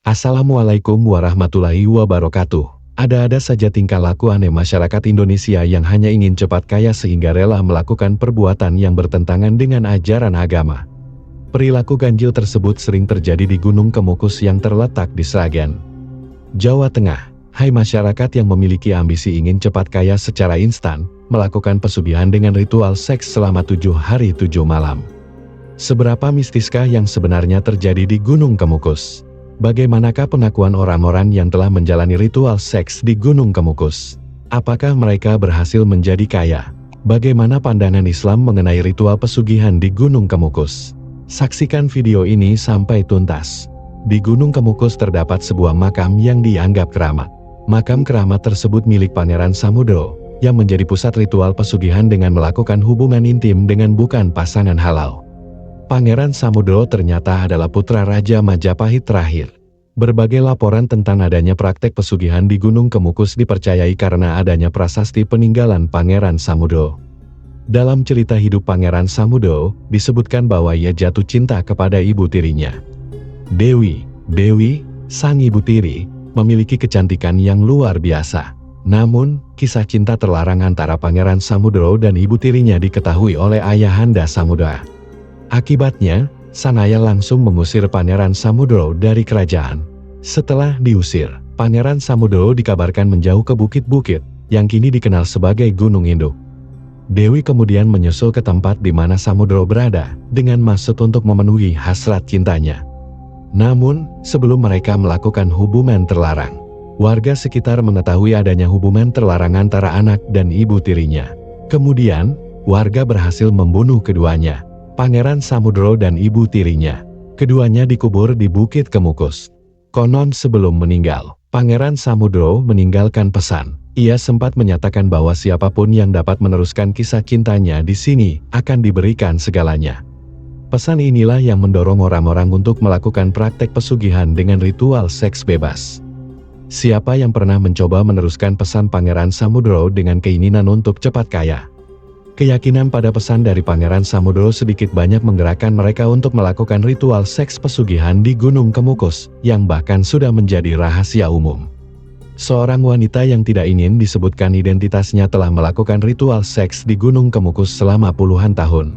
Assalamualaikum warahmatullahi wabarakatuh. Ada-ada saja tingkah laku aneh masyarakat Indonesia yang hanya ingin cepat kaya sehingga rela melakukan perbuatan yang bertentangan dengan ajaran agama. Perilaku ganjil tersebut sering terjadi di Gunung Kemukus yang terletak di Sragen, Jawa Tengah. Hai masyarakat yang memiliki ambisi ingin cepat kaya secara instan, melakukan pesugihan dengan ritual seks selama 7 hari 7 malam. Seberapa mistiskah yang sebenarnya terjadi di Gunung Kemukus? Bagaimanakah pengakuan orang-orang yang telah menjalani ritual seks di Gunung Kemukus? Apakah mereka berhasil menjadi kaya? Bagaimana pandangan Islam mengenai ritual pesugihan di Gunung Kemukus? Saksikan video ini sampai tuntas. Di Gunung Kemukus terdapat sebuah makam yang dianggap keramat. Makam keramat tersebut milik Pangeran Samudro, yang menjadi pusat ritual pesugihan dengan melakukan hubungan intim dengan bukan pasangan halal. Pangeran Samudro ternyata adalah putra Raja Majapahit terakhir. Berbagai laporan tentang adanya praktek pesugihan di Gunung Kemukus dipercayai karena adanya prasasti peninggalan Pangeran Samudro. Dalam cerita hidup Pangeran Samudro, disebutkan bahwa ia jatuh cinta kepada ibu tirinya, Dewi. Dewi, sang ibu tiri, memiliki kecantikan yang luar biasa. Namun, kisah cinta terlarang antara Pangeran Samudro dan ibu tirinya diketahui oleh ayahanda Samudra. Akibatnya, sang ayah langsung mengusir Pangeran Samudro dari kerajaan. Setelah diusir, Pangeran Samudro dikabarkan menjauh ke bukit-bukit, yang kini dikenal sebagai Gunung Induk. Dewi kemudian menyusul ke tempat di mana Samudro berada, dengan maksud untuk memenuhi hasrat cintanya. Namun, sebelum mereka melakukan hubungan terlarang, warga sekitar mengetahui adanya hubungan terlarang antara anak dan ibu tirinya. Kemudian, warga berhasil membunuh keduanya, Pangeran Samudro dan ibu tirinya. Keduanya dikubur di Bukit Kemukus. Konon sebelum meninggal, Pangeran Samudro meninggalkan pesan. Ia sempat menyatakan bahwa siapapun yang dapat meneruskan kisah cintanya di sini akan diberikan segalanya. Pesan inilah yang mendorong orang-orang untuk melakukan praktek pesugihan dengan ritual seks bebas. Siapa yang pernah mencoba meneruskan pesan Pangeran Samudro dengan keinginan untuk cepat kaya? Keyakinan pada pesan dari Pangeran Samudro sedikit banyak menggerakkan mereka untuk melakukan ritual seks pesugihan di Gunung Kemukus, yang bahkan sudah menjadi rahasia umum. Seorang wanita yang tidak ingin disebutkan identitasnya telah melakukan ritual seks di Gunung Kemukus selama puluhan tahun.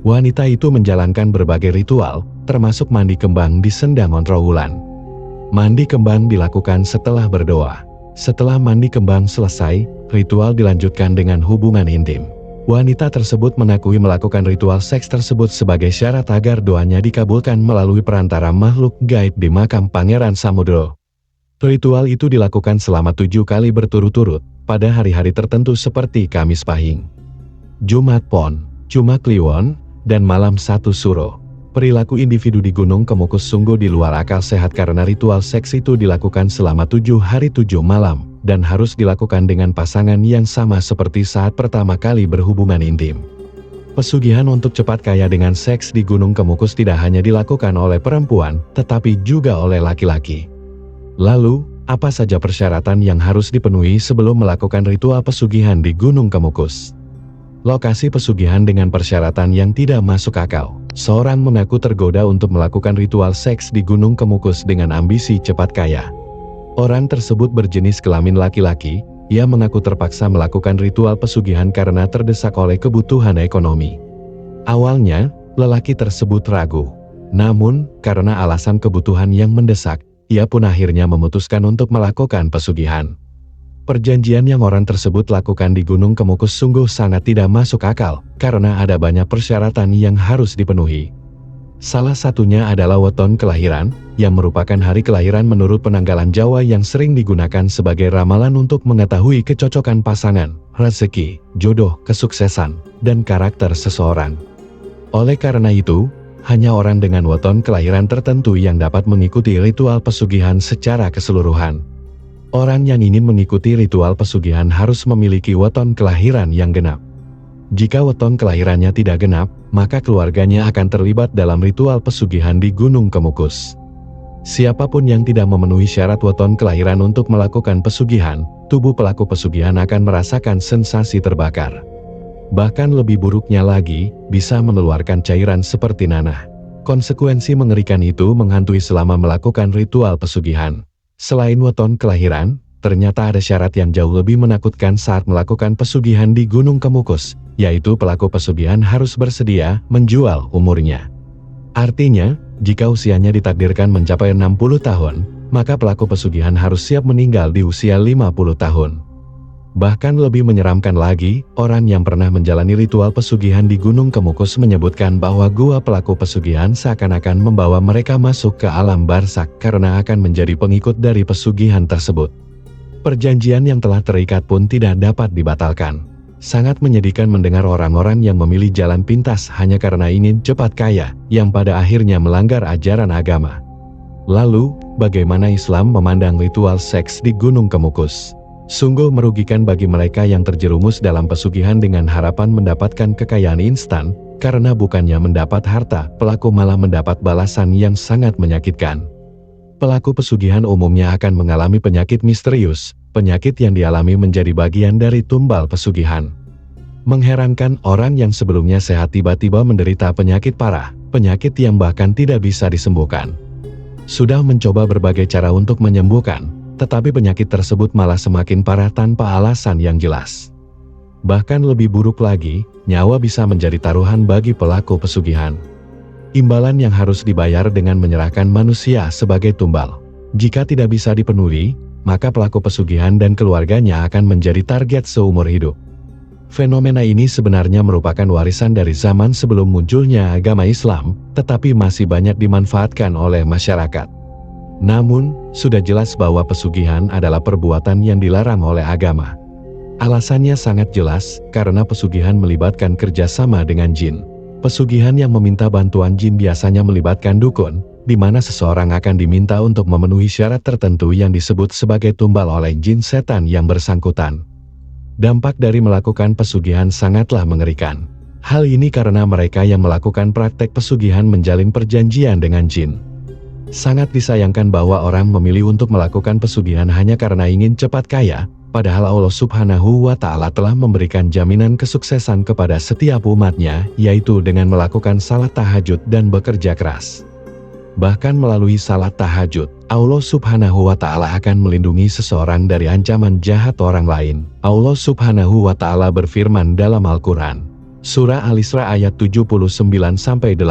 Wanita itu menjalankan berbagai ritual, termasuk mandi kembang di Sendang Ontrowulan. Mandi kembang dilakukan setelah berdoa. Setelah mandi kembang selesai, ritual dilanjutkan dengan hubungan intim. Wanita tersebut mengakui melakukan ritual seks tersebut sebagai syarat agar doanya dikabulkan melalui perantara makhluk gaib di makam Pangeran Samudro. Ritual itu dilakukan selama 7 kali berturut-turut, pada hari-hari tertentu seperti Kamis Pahing, Jumat Pon, Jumat Kliwon, dan malam 1 Suro. Perilaku individu di Gunung Kemukus sungguh di luar akal sehat karena ritual seks itu dilakukan selama 7 hari 7 malam, dan harus dilakukan dengan pasangan yang sama seperti saat pertama kali berhubungan intim. Pesugihan untuk cepat kaya dengan seks di Gunung Kemukus tidak hanya dilakukan oleh perempuan, tetapi juga oleh laki-laki. Lalu, apa saja persyaratan yang harus dipenuhi sebelum melakukan ritual pesugihan di Gunung Kemukus? Lokasi pesugihan dengan persyaratan yang tidak masuk akal. Seorang mengaku tergoda untuk melakukan ritual seks di Gunung Kemukus dengan ambisi cepat kaya. Orang tersebut berjenis kelamin laki-laki. Ia mengaku terpaksa melakukan ritual pesugihan karena terdesak oleh kebutuhan ekonomi. Awalnya, lelaki tersebut ragu. Namun, karena alasan kebutuhan yang mendesak, ia pun akhirnya memutuskan untuk melakukan pesugihan. Perjanjian yang orang tersebut lakukan di Gunung Kemukus sungguh sangat tidak masuk akal, karena ada banyak persyaratan yang harus dipenuhi. Salah satunya adalah weton kelahiran, yang merupakan hari kelahiran menurut penanggalan Jawa yang sering digunakan sebagai ramalan untuk mengetahui kecocokan pasangan, rezeki, jodoh, kesuksesan, dan karakter seseorang. Oleh karena itu, hanya orang dengan weton kelahiran tertentu yang dapat mengikuti ritual pesugihan secara keseluruhan. Orang yang ingin mengikuti ritual pesugihan harus memiliki weton kelahiran yang genap. Jika weton kelahirannya tidak genap, maka keluarganya akan terlibat dalam ritual pesugihan di Gunung Kemukus. Siapapun yang tidak memenuhi syarat weton kelahiran untuk melakukan pesugihan, tubuh pelaku pesugihan akan merasakan sensasi terbakar. Bahkan lebih buruknya lagi, bisa mengeluarkan cairan seperti nanah. Konsekuensi mengerikan itu menghantui selama melakukan ritual pesugihan. Selain weton kelahiran, ternyata ada syarat yang jauh lebih menakutkan saat melakukan pesugihan di Gunung Kemukus, yaitu pelaku pesugihan harus bersedia menjual umurnya. Artinya, jika usianya ditakdirkan mencapai 60 tahun, maka pelaku pesugihan harus siap meninggal di usia 50 tahun. Bahkan lebih menyeramkan lagi, orang yang pernah menjalani ritual pesugihan di Gunung Kemukus menyebutkan bahwa gua pelaku pesugihan seakan-akan membawa mereka masuk ke alam barsak karena akan menjadi pengikut dari pesugihan tersebut. Perjanjian yang telah terikat pun tidak dapat dibatalkan. Sangat menyedihkan mendengar orang-orang yang memilih jalan pintas hanya karena ingin cepat kaya, yang pada akhirnya melanggar ajaran agama. Lalu, bagaimana Islam memandang ritual seks di Gunung Kemukus? Sungguh merugikan bagi mereka yang terjerumus dalam pesugihan dengan harapan mendapatkan kekayaan instan, karena bukannya mendapat harta, pelaku malah mendapat balasan yang sangat menyakitkan. Pelaku pesugihan umumnya akan mengalami penyakit misterius, penyakit yang dialami menjadi bagian dari tumbal pesugihan. Mengherankan, orang yang sebelumnya sehat tiba-tiba menderita penyakit parah, penyakit yang bahkan tidak bisa disembuhkan. Sudah mencoba berbagai cara untuk menyembuhkan, tetapi penyakit tersebut malah semakin parah tanpa alasan yang jelas. Bahkan lebih buruk lagi, nyawa bisa menjadi taruhan bagi pelaku pesugihan. Imbalan yang harus dibayar dengan menyerahkan manusia sebagai tumbal. Jika tidak bisa dipenuhi, maka pelaku pesugihan dan keluarganya akan menjadi target seumur hidup. Fenomena ini sebenarnya merupakan warisan dari zaman sebelum munculnya agama Islam, tetapi masih banyak dimanfaatkan oleh masyarakat. Namun, sudah jelas bahwa pesugihan adalah perbuatan yang dilarang oleh agama. Alasannya sangat jelas, karena pesugihan melibatkan kerjasama dengan jin. Pesugihan yang meminta bantuan jin biasanya melibatkan dukun, di mana seseorang akan diminta untuk memenuhi syarat tertentu yang disebut sebagai tumbal oleh jin setan yang bersangkutan. Dampak dari melakukan pesugihan sangatlah mengerikan. Hal ini karena mereka yang melakukan praktek pesugihan menjalin perjanjian dengan jin. Sangat disayangkan bahwa orang memilih untuk melakukan pesugihan hanya karena ingin cepat kaya, padahal Allah Subhanahu wa Ta'ala telah memberikan jaminan kesuksesan kepada setiap umatnya, yaitu dengan melakukan salat tahajud dan bekerja keras. Bahkan melalui salat tahajud, Allah Subhanahu wa Ta'ala akan melindungi seseorang dari ancaman jahat orang lain. Allah Subhanahu wa Ta'ala berfirman dalam Al-Quran, Surah Al-Isra ayat 79-80.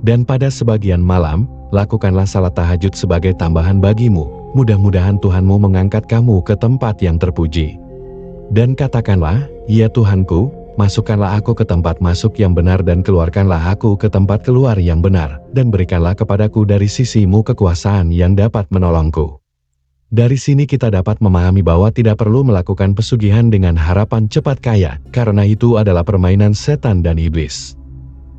Dan pada sebagian malam, lakukanlah salat tahajud sebagai tambahan bagimu, mudah-mudahan Tuhanmu mengangkat kamu ke tempat yang terpuji. Dan katakanlah, ya Tuhanku, masukkanlah aku ke tempat masuk yang benar dan keluarkanlah aku ke tempat keluar yang benar, dan berikanlah kepadaku dari sisimu kekuasaan yang dapat menolongku. Dari sini kita dapat memahami bahwa tidak perlu melakukan pesugihan dengan harapan cepat kaya, karena itu adalah permainan setan dan iblis.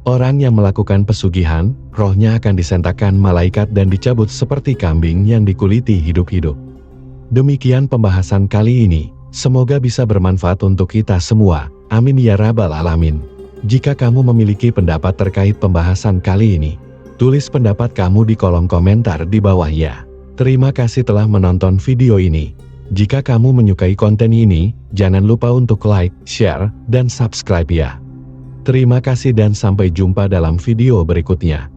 Orang yang melakukan pesugihan, rohnya akan disentakkan malaikat dan dicabut seperti kambing yang dikuliti hidup-hidup. Demikian pembahasan kali ini, semoga bisa bermanfaat untuk kita semua. Amin ya rabbal alamin. Jika kamu memiliki pendapat terkait pembahasan kali ini, tulis pendapat kamu di kolom komentar di bawah ya. Terima kasih telah menonton video ini. Jika kamu menyukai konten ini, jangan lupa untuk like, share, dan subscribe ya. Terima kasih dan sampai jumpa dalam video berikutnya.